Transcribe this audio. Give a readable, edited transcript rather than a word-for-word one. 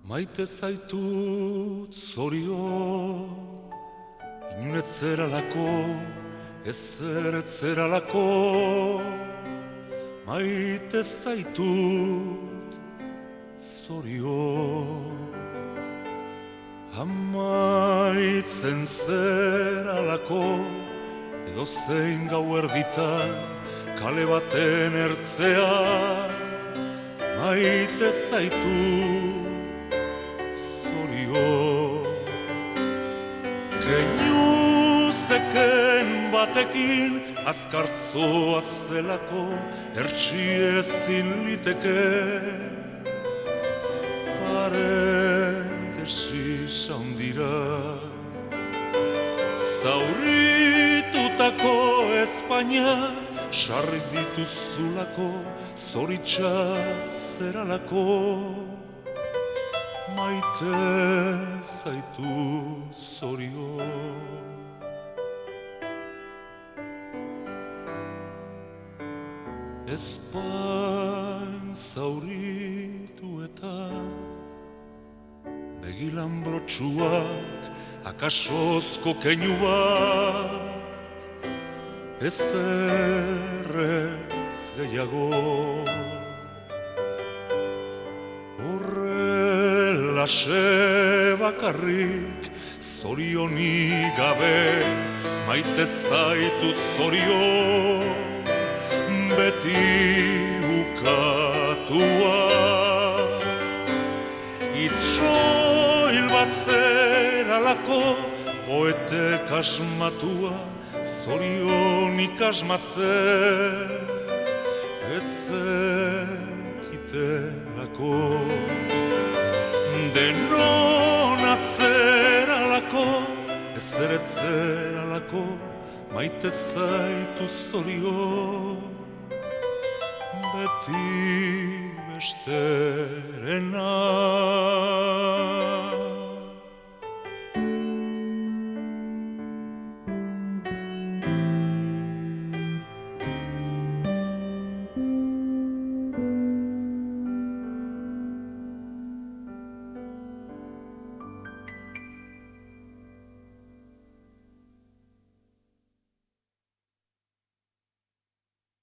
Maite zaitut zorion, inunetzeralako, ezertzeralako. Maite zaitut zorion, amaitzen zeralako, edo zein gau erditan, kale baten ertzean. Maite zaitut keinu zeken batekin azkar zoaz zelako ertsi ezin liteke parentesis handira zauritutako Espainia sarri dituzulako zoritxa zeralako. Maite zaitut zorion. Ezpain zauritu eta begilan brotxuak akasozko keinu bat ezerrez gehiago. Lase bakarrik zorionik gabe maite zaitu zorion beti ukatua. Itxoil bazeralako poetek asmatua zorionik asmatzen ezekitelako. Denon azeralako, ezeretzeralako, maite zaitu zorion, beti besterena.